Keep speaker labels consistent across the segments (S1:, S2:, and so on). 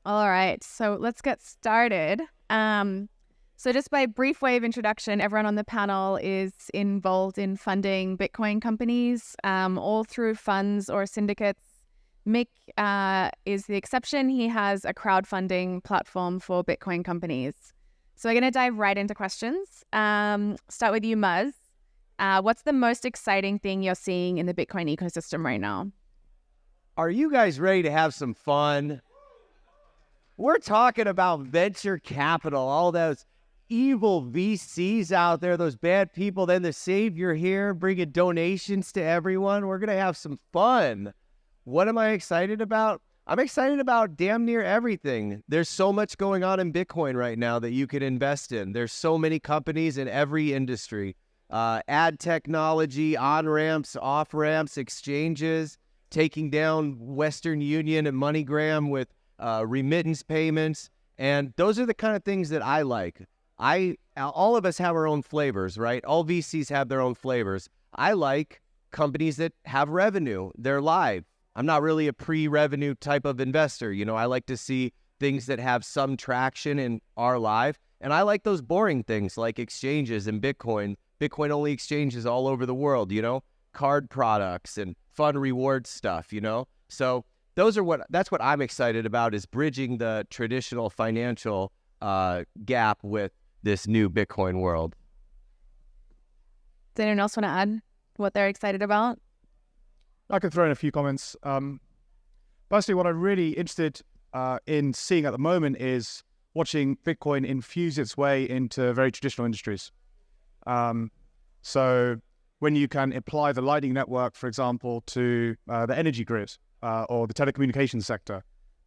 S1: All right, so let's get started. So just by brief way of introduction, everyone on the panel is involved in funding Bitcoin companies, all through funds or syndicates. Mick is the exception. He has a crowdfunding platform for Bitcoin companies. So we're going to dive right into questions. Start with you, Muzz. What's the most exciting thing you're seeing in the Bitcoin ecosystem right now?
S2: Are you guys ready to have some fun? We're talking about venture capital, all those evil VCs out there, those bad people, then the savior here bringing donations to everyone. We're going to have some fun. What am I excited about? I'm excited about damn near everything. There's so much going on in Bitcoin right now that you could invest in. There's so many companies in every industry. Ad technology, on-ramps, off-ramps, exchanges, taking down Western Union and MoneyGram with remittance payments. And those are the kind of things that I like. All of us have our own flavors, right? All VCs have their own flavors. I like companies that have revenue. They're live. I'm not really a pre-revenue type of investor. You know, I like to see things that have some traction and are live. And I like those boring things like exchanges and Bitcoin. Bitcoin only exchanges all over the world, you know, card products and fun reward stuff, you know? So that's what I'm excited about, is bridging the traditional financial gap with this new Bitcoin world.
S1: Does anyone else want to add what they're excited about?
S3: I can throw in a few comments. Firstly, what I'm really interested in seeing at the moment is watching Bitcoin infuse its way into very traditional industries. So when you can apply the Lightning Network, for example, to the energy grid or the telecommunications sector,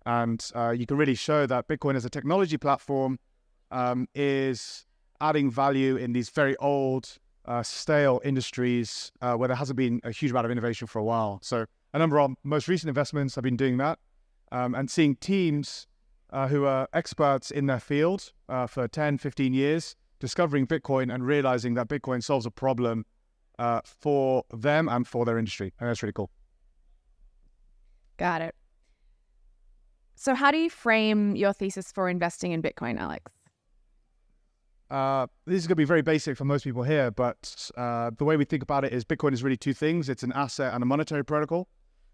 S3: and you can really show that Bitcoin as a technology platform is adding value in these very old, stale industries where there hasn't been a huge amount of innovation for a while. So a number of most recent investments have been doing that, and seeing teams who are experts in their field for 10, 15 years, discovering Bitcoin and realizing that Bitcoin solves a problem for them and for their industry. And that's really cool.
S1: Got it. So how do you frame your thesis for investing in Bitcoin, Alex?
S3: This is going to be very basic for most people here, but the way we think about it is Bitcoin is really two things. It's an asset and a monetary protocol.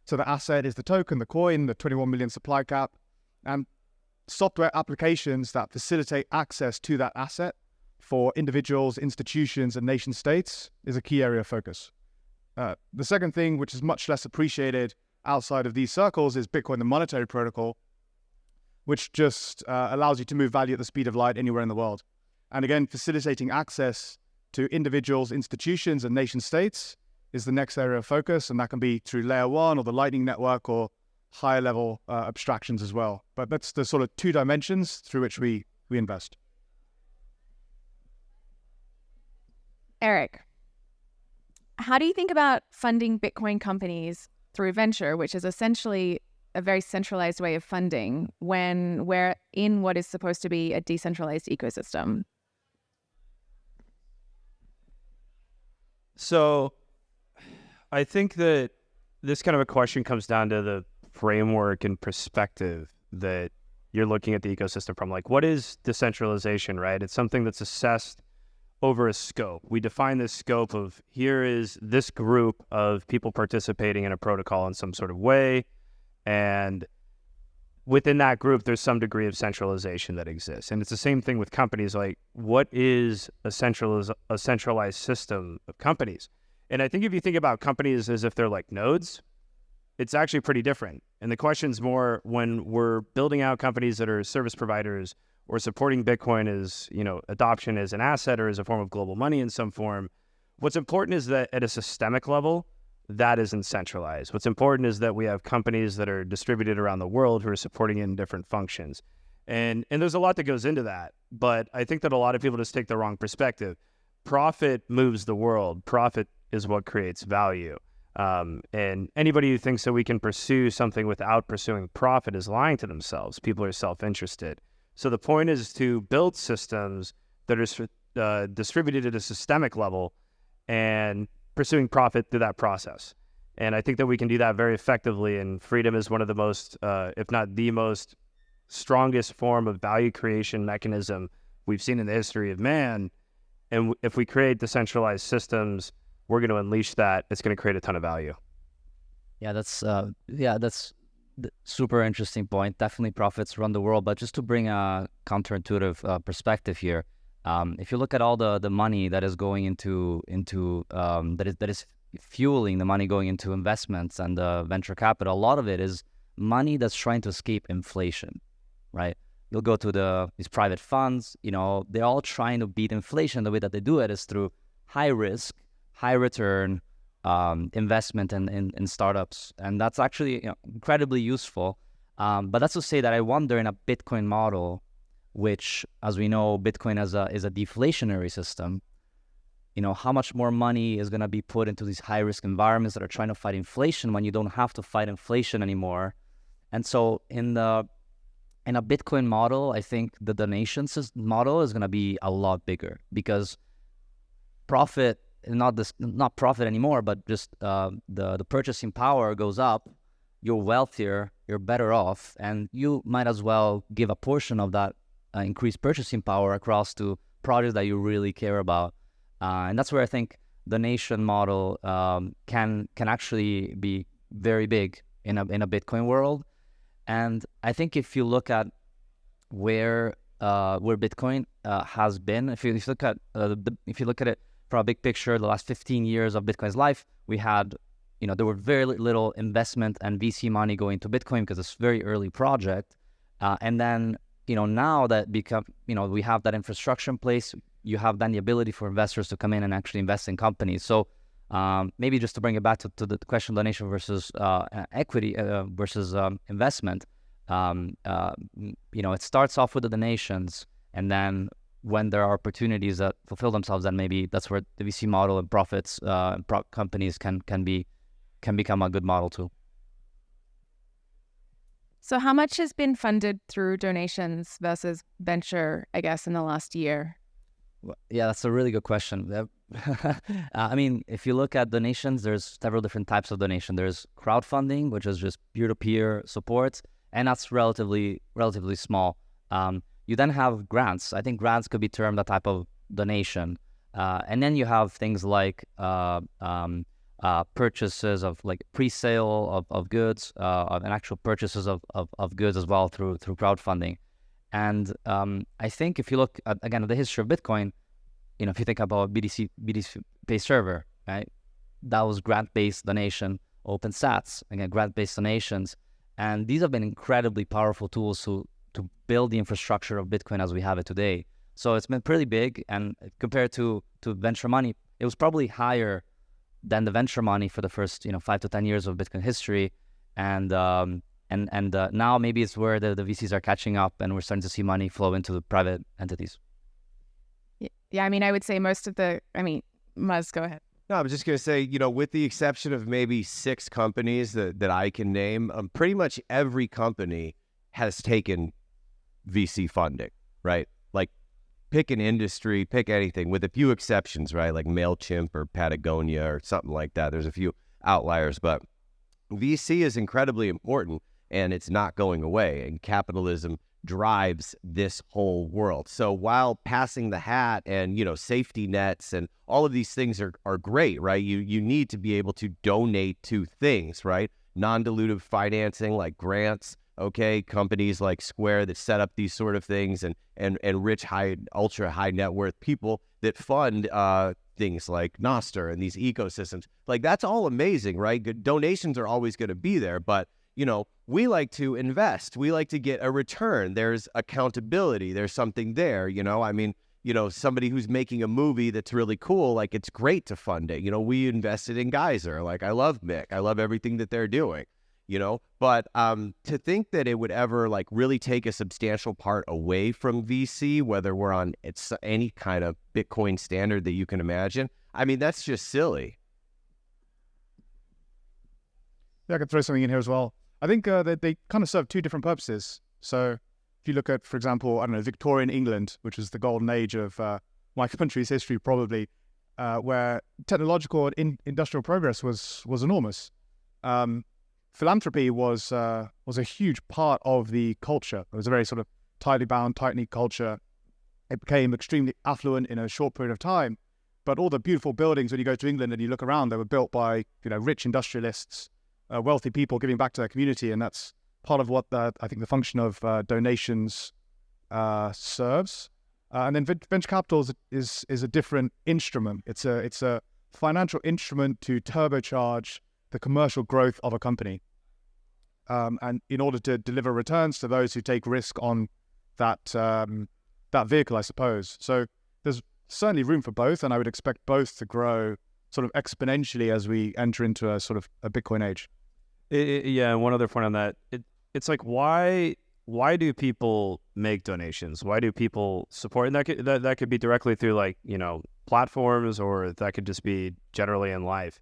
S3: So the asset is the token, the coin, the 21 million supply cap, and software applications that facilitate access to that asset for individuals, institutions, and nation states is a key area of focus. The second thing, which is much less appreciated outside of these circles, is Bitcoin, the monetary protocol, which just allows you to move value at the speed of light anywhere in the world. And again, facilitating access to individuals, institutions, and nation states is the next area of focus, and that can be through layer one or the Lightning Network or higher level abstractions as well. But that's the sort of two dimensions through which we invest.
S1: Eric, how do you think about funding Bitcoin companies through venture, which is essentially a very centralized way of funding, when we're in what is supposed to be a decentralized ecosystem?
S4: So I think that this kind of a question comes down to the framework and perspective that you're looking at the ecosystem from. Like, what is decentralization, right? It's something that's assessed over a scope. We define this scope of, here is this group of people participating in a protocol in some sort of way, and within that group, there's some degree of centralization that exists. And it's the same thing with companies. Like, what is a centralized system of companies? And I think if you think about companies as if they're like nodes, it's actually pretty different. And the question's more, when we're building out companies that are service providers or supporting Bitcoin as, you know, adoption as an asset or as a form of global money in some form, what's important is that at a systemic level, that isn't centralized. What's important is that we have companies that are distributed around the world who are supporting it in different functions. And there's a lot that goes into that. But I think that a lot of people just take the wrong perspective. Profit moves the world. Profit is what creates value. And anybody who thinks that we can pursue something without pursuing profit is lying to themselves. People are self-interested. So the point is to build systems that are distributed at a systemic level and pursuing profit through that process. And I think that we can do that very effectively. And freedom is one of the most, if not the most strongest form of value creation mechanism we've seen in the history of man. And if we create decentralized systems, we're going to unleash that. It's going to create a ton of value.
S5: Yeah, that's super interesting point. Definitely profits run the world. But just to bring a counterintuitive perspective here, if you look at all the money that is going into that is fueling the money going into investments and venture capital, a lot of it is money that's trying to escape inflation, right? You'll go to these private funds, they're all trying to beat inflation. The way that they do it is through high risk, high return investment in startups. And that's actually incredibly useful. But that's to say that I wonder in a Bitcoin model, which, as we know, Bitcoin is a deflationary system, how much more money is going to be put into these high-risk environments that are trying to fight inflation when you don't have to fight inflation anymore. And so in a Bitcoin model, I think the donations model is going to be a lot bigger, because profit, not profit anymore, but just the purchasing power goes up. You're wealthier, you're better off, and you might as well give a portion of that increased purchasing power across to projects that you really care about. And that's where I think the donation model can actually be very big in a Bitcoin world. And I think if you look at where Bitcoin has been, if you look at it from a big picture, the last 15 years of Bitcoin's life, we had, there were very little investment and VC money going to Bitcoin because it's a very early project. And then, now that we have that infrastructure in place, you have then the ability for investors to come in and actually invest in companies. So maybe just to bring it back to the question of donation versus equity versus investment, it starts off with the donations, and then when there are opportunities that fulfill themselves, then maybe that's where the VC model and profits companies can become a good model too.
S1: So how much has been funded through donations versus venture, I guess, in the last year?
S5: Yeah, that's a really good question. I mean, if you look at donations, there's several different types of donation. There's crowdfunding, which is just peer-to-peer support, and that's relatively small. You then have grants. I think grants could be termed a type of donation. And then you have things like purchases of like pre-sale of goods, and actual purchases of goods as well through crowdfunding. And I think if you look at, again, at the history of Bitcoin, if you think about BTC-based server, right? That was grant-based donation, OpenSats, again, grant-based donations. And these have been incredibly powerful tools to build the infrastructure of Bitcoin as we have it today. So it's been pretty big, and compared to venture money, it was probably higher than the venture money for the first 5 to 10 years of Bitcoin history. And now maybe it's where the VCs are catching up, and we're starting to see money flow into the private entities.
S1: Yeah, I mean, I would say Muzz, go ahead.
S2: No, I was just going to say, with the exception of maybe 6 companies that I can name, pretty much every company has taken VC funding, right? Like, pick an industry, pick anything, with a few exceptions, right? Like MailChimp or Patagonia or something like that. There's a few outliers, but VC is incredibly important, and it's not going away. And capitalism drives this whole world. So while passing the hat and, safety nets and all of these things are great, right? You need to be able to donate to things, right? Non-dilutive financing like grants, okay? Companies like Square that set up these sort of things, and rich, ultra high net worth people that fund things like Nostr and these ecosystems. Like, that's all amazing, right? Good donations are always going to be there, but we like to invest. We like to get a return. There's accountability. There's something there, somebody who's making a movie that's really cool, like, it's great to fund it. We invested in Geyser. Like, I love Mick. I love everything that they're doing, but to think that it would ever like really take a substantial part away from VC, whether we're on any kind of Bitcoin standard that you can imagine, I mean, that's just silly.
S3: Yeah, I could throw something in here as well. I think they kind of serve 2 different purposes. So if you look at, for example, I don't know, Victorian England, which is the golden age of my country's history, probably, where technological and industrial progress was enormous. philanthropy was a huge part of the culture. It was a very sort of tightly bound, tight-knit culture. It became extremely affluent in a short period of time. But all the beautiful buildings, when you go to England and you look around, they were built by rich industrialists, wealthy people giving back to their community, and that's part of what I think the function of donations serves. And then venture capital is a different instrument. It's a financial instrument to turbocharge the commercial growth of a company, and in order to deliver returns to those who take risk on that vehicle, I suppose. So there's certainly room for both, and I would expect both to grow sort of exponentially as we enter into a sort of a Bitcoin age.
S4: Yeah, and one other point on that, it's like why do people make donations? Why do people support? And that could be directly through platforms, or that could just be generally in life.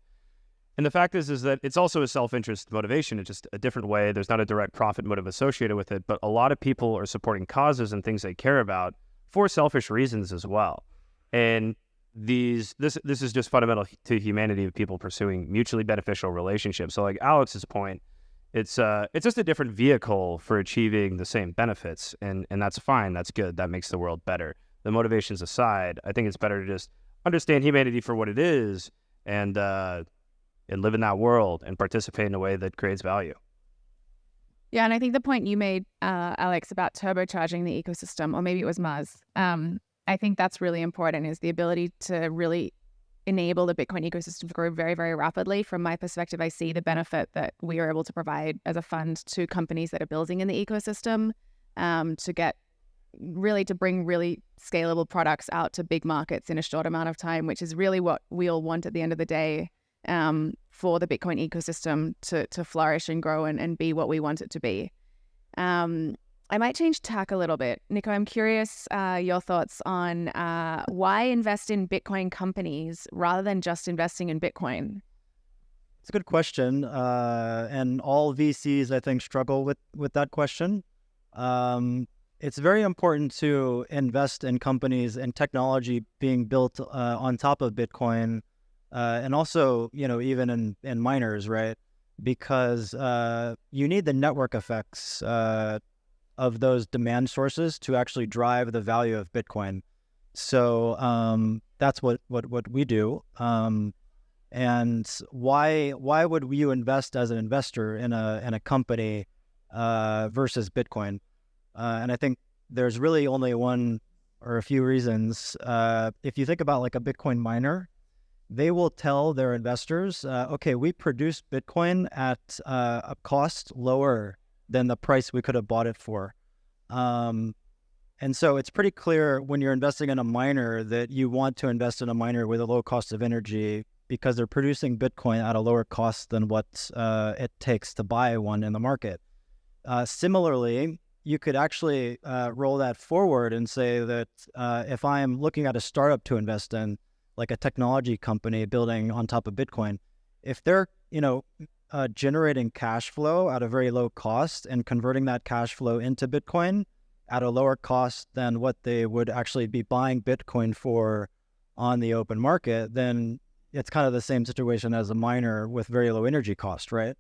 S4: And the fact is that it's also a self-interest motivation. It's just a different way. There's not a direct profit motive associated with it, but a lot of people are supporting causes and things they care about for selfish reasons as well. And this is just fundamental to humanity, of people pursuing mutually beneficial relationships. So like Alex's point, it's just a different vehicle for achieving the same benefits, and that's fine. That's good. That makes the world better. The motivations aside, I think it's better to just understand humanity for what it is, and live in that world and participate in a way that creates value.
S1: Yeah, and I think the point you made, Alex, about turbocharging the ecosystem, or maybe it was Muzz, I think that's really important, is the ability to really enable the Bitcoin ecosystem to grow very, very rapidly. From my perspective, I see the benefit that we are able to provide as a fund to companies that are building in the ecosystem, to bring really scalable products out to big markets in a short amount of time, which is really what we all want at the end of the day, for the Bitcoin ecosystem to flourish and grow and be what we want it to be. I might change tack a little bit. Nico, I'm curious your thoughts on why invest in Bitcoin companies rather than just investing in Bitcoin?
S6: It's a good question. And all VCs, I think, struggle with that question. It's very important to invest in companies and technology being built on top of Bitcoin, and also, even in miners, right? Because you need the network effects of those demand sources to actually drive the value of Bitcoin. So that's what we do. And why would you invest as an investor in a company versus Bitcoin? And I think there's really only one or a few reasons. If you think about like a Bitcoin miner, they will tell their investors, okay, we produce Bitcoin at a cost lower than the price we could have bought it for. And so it's pretty clear when you're investing in a miner that you want to invest in a miner with a low cost of energy, because they're producing Bitcoin at a lower cost than what it takes to buy one in the market. Similarly, you could actually roll that forward and say that if I'm looking at a startup to invest in, like a technology company building on top of Bitcoin, if they're generating cash flow at a very low cost and converting that cash flow into Bitcoin at a lower cost than what they would actually be buying Bitcoin for on the open market, then it's kind of the same situation as a miner with very low energy cost, right?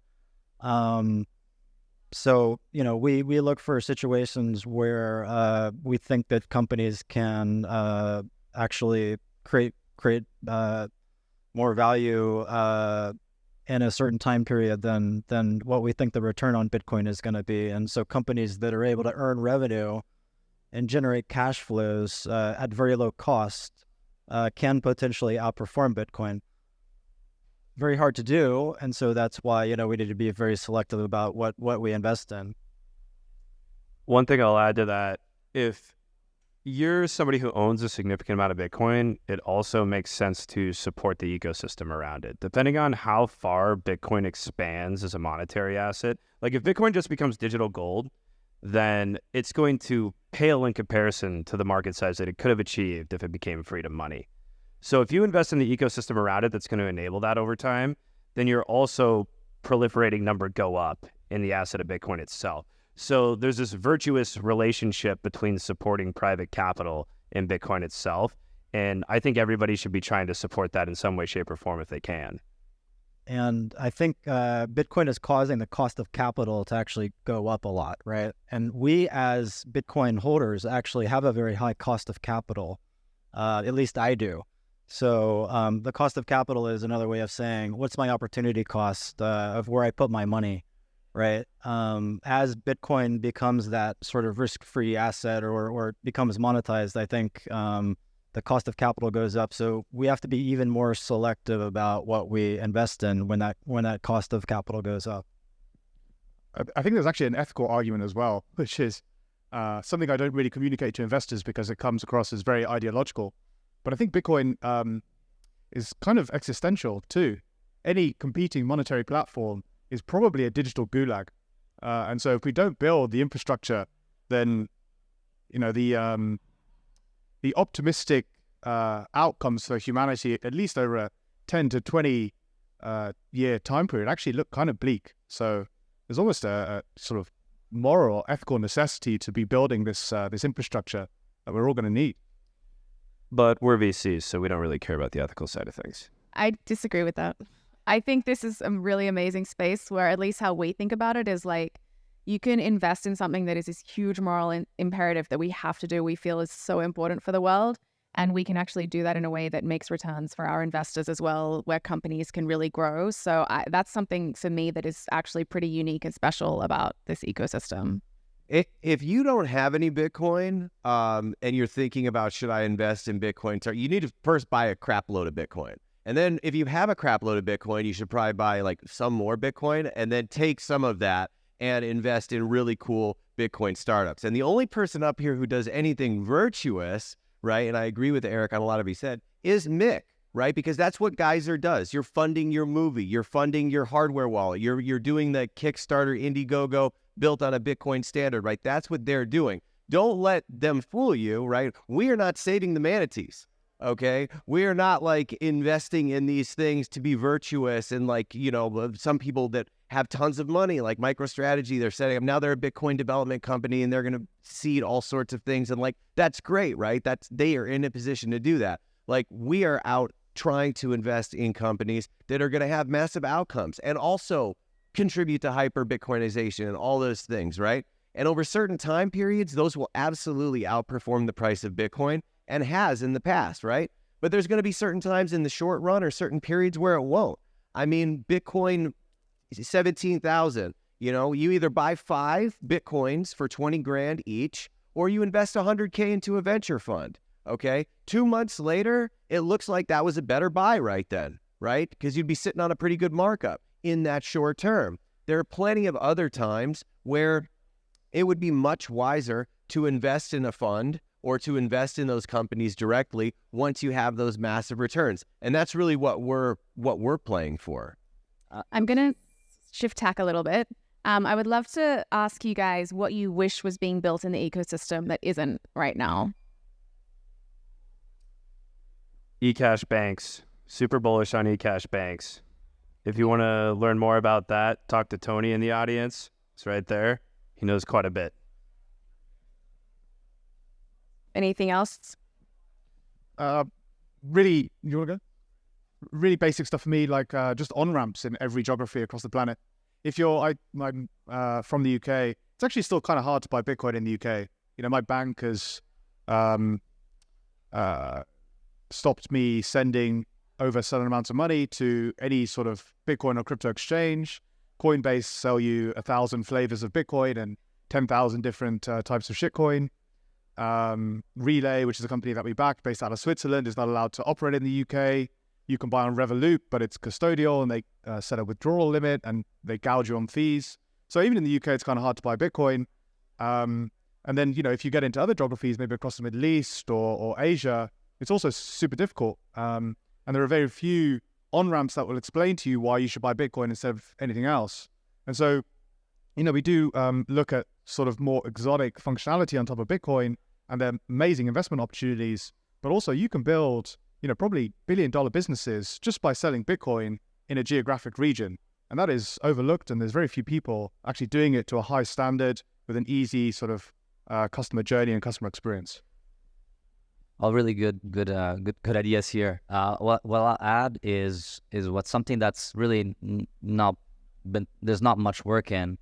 S6: So, we look for situations where we think that companies can actually create more value in a certain time period than what we think the return on Bitcoin is going to be. And so companies that are able to earn revenue and generate cash flows at very low cost can potentially outperform Bitcoin. Very hard to do, and so that's why we need to be very selective about what we invest in.
S4: One thing I'll add to that, if you're somebody who owns a significant amount of Bitcoin, it also makes sense to support the ecosystem around it. Depending on how far Bitcoin expands as a monetary asset, like if Bitcoin just becomes digital gold, then it's going to pale in comparison to the market size that it could have achieved if it became freedom money. So if you invest in the ecosystem around it that's going to enable that over time, then you're also proliferating number go up in the asset of Bitcoin itself. So there's this virtuous relationship between supporting private capital and Bitcoin itself. And I think everybody should be trying to support that in some way, shape, or form if they can.
S6: And I think Bitcoin is causing the cost of capital to actually go up a lot, right? And we as Bitcoin holders actually have a very high cost of capital. At least I do. So the cost of capital is another way of saying, what's my opportunity cost of where I put my money, right? As Bitcoin becomes that sort of risk-free asset or becomes monetized, I think the cost of capital goes up. So we have to be even more selective about what we invest in when that cost of capital goes up.
S3: I think there's actually an ethical argument as well, which is something I don't really communicate to investors because it comes across as very ideological. But I think Bitcoin is kind of existential too. Any competing monetary platform is probably a digital gulag. And so if we don't build the infrastructure, then, you know, the optimistic outcomes for humanity, at least over a 10 to 20 year time period, actually look kind of bleak. So there's almost a sort of moral, ethical necessity to be building this infrastructure that we're all going to need.
S4: But we're VCs, so we don't really care about the ethical side of things.
S1: I disagree with that. I think this is a really amazing space where at least how we think about it is like you can invest in something that is this huge moral imperative that we have to do, we feel is so important for the world. And we can actually do that in a way that makes returns for our investors as well, where companies can really grow. So that's something for me that is actually pretty unique and special about this ecosystem.
S2: If you don't have any Bitcoin and you're thinking about should I invest in Bitcoin, you need to first buy a crap load of Bitcoin. And then if you have a crap load of Bitcoin, you should probably buy like some more Bitcoin and then take some of that and invest in really cool Bitcoin startups. And the only person up here who does anything virtuous, right, and I agree with Eric on a lot of what he said, is Mick, right? Because that's what Geyser does. You're funding your movie. You're funding your hardware wallet. You're doing the Kickstarter Indiegogo built on a Bitcoin standard, right? That's what they're doing. Don't let them fool you, right? We are not saving the manatees, okay? We are not like investing in these things to be virtuous and like, you know, some people that have tons of money like MicroStrategy, they're setting up, now they're a Bitcoin development company and they're going to seed all sorts of things. And like, that's great, right? They are in a position to do that. Like we are out trying to invest in companies that are going to have massive outcomes and also contribute to hyper Bitcoinization and all those things, right? And over certain time periods, those will absolutely outperform the price of Bitcoin and has in the past, right? But there's going to be certain times in the short run or certain periods where it won't. I mean, Bitcoin 17,000, you know, you either buy 5 Bitcoins for 20 grand each, or you invest 100K into a venture fund, okay? 2 months later, it looks like that was a better buy right then, right? Because you'd be sitting on a pretty good markup in that short term. There are plenty of other times where it would be much wiser to invest in a fund or to invest in those companies directly once you have those massive returns. And that's really what we're playing for.
S1: I'm going to shift tack a little bit. I would love to ask you guys what you wish was being built in the ecosystem that isn't right now.
S4: eCash banks. Super bullish on eCash banks. If you want to learn more about that, talk to Tony in the audience. It's right there. He knows quite a bit.
S1: Anything else?
S3: Really, you want to go? Really basic stuff for me, like just on-ramps in every geography across the planet. If I'm from the UK, it's actually still kind of hard to buy Bitcoin in the UK. You know, my bank has stopped me sending over certain amounts of money to any sort of Bitcoin or crypto exchange. Coinbase sell you 1,000 flavors of Bitcoin and 10,000 different types of shitcoin. Relay, which is a company that we back based out of Switzerland, is not allowed to operate in the UK. You can buy on Revolut, but it's custodial and they set a withdrawal limit and they gouge you on fees. So even in the UK, it's kind of hard to buy Bitcoin. And then, you know, if you get into other geographies, maybe across the Middle East or Asia, it's also super difficult. And there are very few on-ramps that will explain to you why you should buy Bitcoin instead of anything else. And so, you know, we do look at sort of more exotic functionality on top of Bitcoin, and they're amazing investment opportunities. But also you can build, you know, probably billion-dollar businesses just by selling Bitcoin in a geographic region. And that is overlooked, and there's very few people actually doing it to a high standard with an easy sort of customer journey and customer experience.
S5: all really good ideas here. What I'll add is what's something that's really not been, there's not much work in,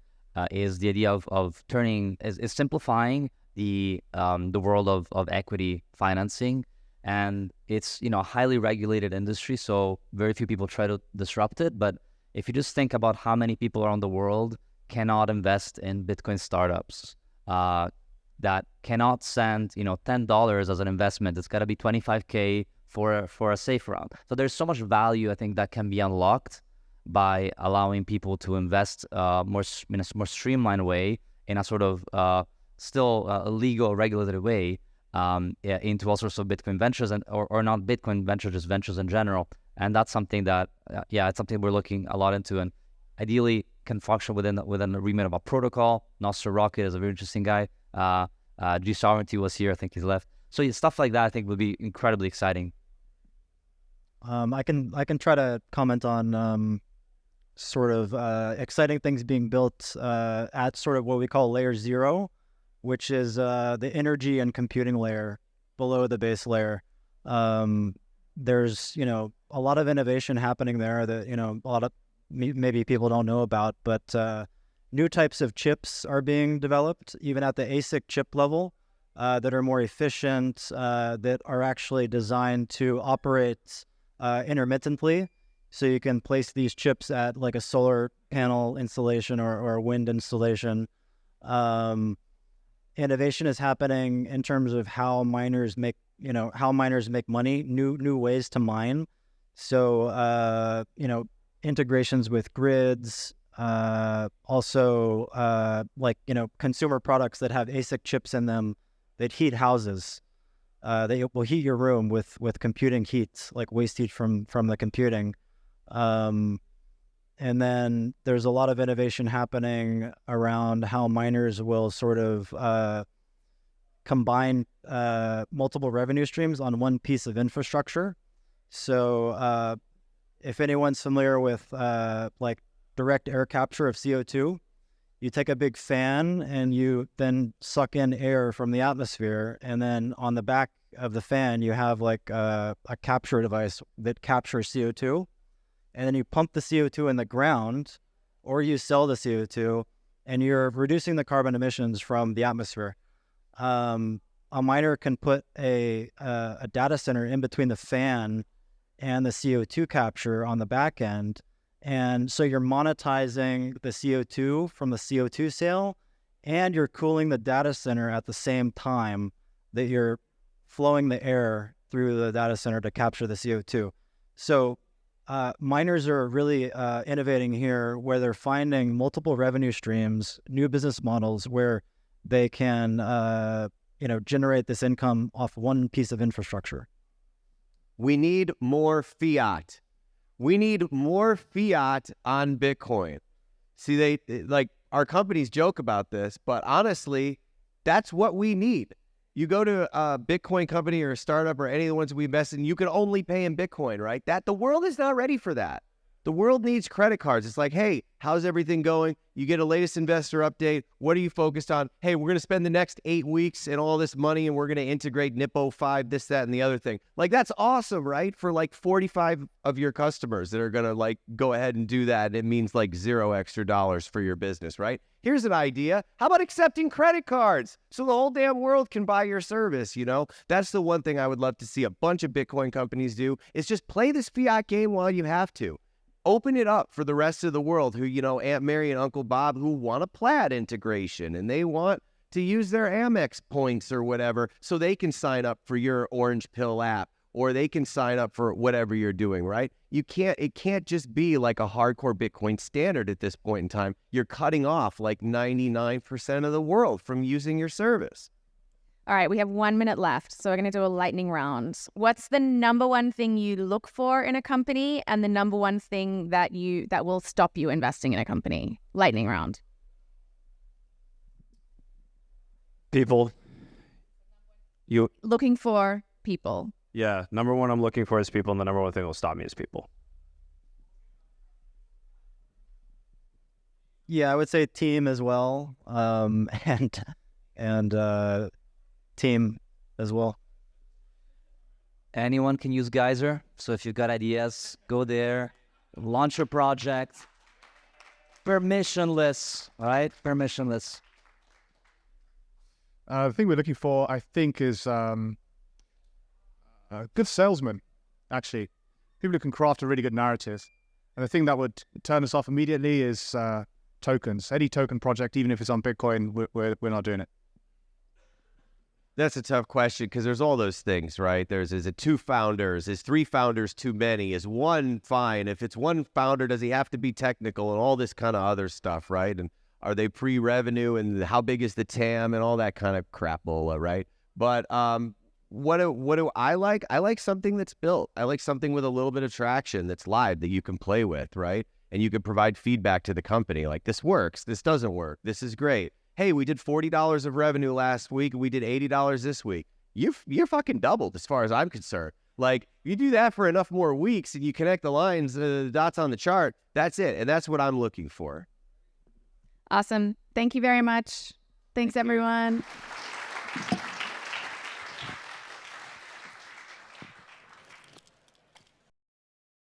S5: is the idea of turning is simplifying the world of equity financing. And it's, a highly regulated industry, so very few people try to disrupt it. But if you just think about how many people around the world cannot invest in Bitcoin startups, that cannot send, $10 as an investment, it's got to be $25K for a safe round. So there's so much value, I think, that can be unlocked by allowing people to invest in a more streamlined way, in a sort of still a legal, regulated way, into all sorts of Bitcoin ventures, or not Bitcoin ventures, just ventures in general. And that's something that, it's something we're looking a lot into, and ideally can function within the remit of a protocol. Nostra Rocket is a very interesting guy. G Sovereignty was here, I think he's left. So stuff like that, I think, would be incredibly exciting.
S6: I can try to comment on sort of exciting things being built at sort of what we call layer 0, which is the energy and computing layer below the base layer. There's, a lot of innovation happening there that, a lot of maybe people don't know about, but new types of chips are being developed, even at the ASIC chip level, that are more efficient, that are actually designed to operate intermittently. So you can place these chips at like a solar panel installation or a wind installation. Innovation is happening in terms of how miners make money, new ways to mine. So, integrations with grids, also, consumer products that have ASIC chips in them that heat houses. They will heat your room with computing heat, like waste heat from the computing. And then there's a lot of innovation happening around how miners will sort of combine multiple revenue streams on one piece of infrastructure. So if anyone's familiar with like direct air capture of CO2, you take a big fan and you then suck in air from the atmosphere, and then on the back of the fan you have like a capture device that captures CO2. And then you pump the CO2 in the ground, or you sell the CO2, and you're reducing the carbon emissions from the atmosphere. A miner can put a data center in between the fan and the CO2 capture on the back end. And so you're monetizing the CO2 from the CO2 sale, and you're cooling the data center at the same time that you're flowing the air through the data center to capture the CO2. So miners are really innovating here, where they're finding multiple revenue streams, new business models where they can, generate this income off one piece of infrastructure.
S2: We need more fiat. We need more fiat on Bitcoin. See, our companies joke about this, but honestly, that's what we need. You go to a Bitcoin company or a startup or any of the ones we invest in, you can only pay in Bitcoin, right? The world is not ready for that. The world needs credit cards. It's like, hey, how's everything going? You get a latest investor update. What are you focused on? Hey, we're going to spend the next 8 weeks and all this money, and we're going to integrate NIPO 5, this, that, and the other thing. Like, that's awesome, right? For like 45 of your customers that are going to like go ahead and do that. It means like $0 extra for your business, right? Here's an idea. How about accepting credit cards so the whole damn world can buy your service, That's the one thing I would love to see a bunch of Bitcoin companies do, is just play this fiat game while you have to. Open it up for the rest of the world who, Aunt Mary and Uncle Bob, who want a Plaid integration and they want to use their Amex points or whatever so they can sign up for your Orange Pill app, or they can sign up for whatever you're doing, right? It can't just be like a hardcore Bitcoin standard at this point in time. You're cutting off like 99% of the world from using your service.
S1: All right, we have 1 minute left, so we're going to do a lightning round. What's the number one thing you look for in a company, and the number one thing that will stop you investing in a company? Lightning round.
S4: People. You
S1: looking for people.
S4: Yeah, number one I'm looking for is people, and the number one thing that will stop me is people.
S6: Yeah, I would say team as well, and team as well.
S5: Anyone can use Geyser. So if you've got ideas, go there, launch your project. Permissionless, all right? Permissionless.
S3: The thing we're looking for, I think, is good salesmen, actually. People who can craft a really good narrative. And the thing that would turn us off immediately is tokens. Any token project, even if it's on Bitcoin, we're not doing it.
S2: That's a tough question because there's all those things, right? Is it 2 founders? Is 3 founders too many? Is 1 fine? If it's 1 founder, does he have to be technical and all this kind of other stuff, right? And are they pre-revenue and how big is the TAM and all that kind of crapola, right? But what do I like? I like something that's built. I like something with a little bit of traction that's live that you can play with, right? And you can provide feedback to the company like this works, this doesn't work, this is great. Hey, we did $40 of revenue last week, and we did $80 this week. You're fucking doubled as far as I'm concerned. Like, you do that for enough more weeks and you connect the lines, the dots on the chart, that's it. And that's what I'm looking for.
S1: Awesome. Thank you very much. Thanks, everyone.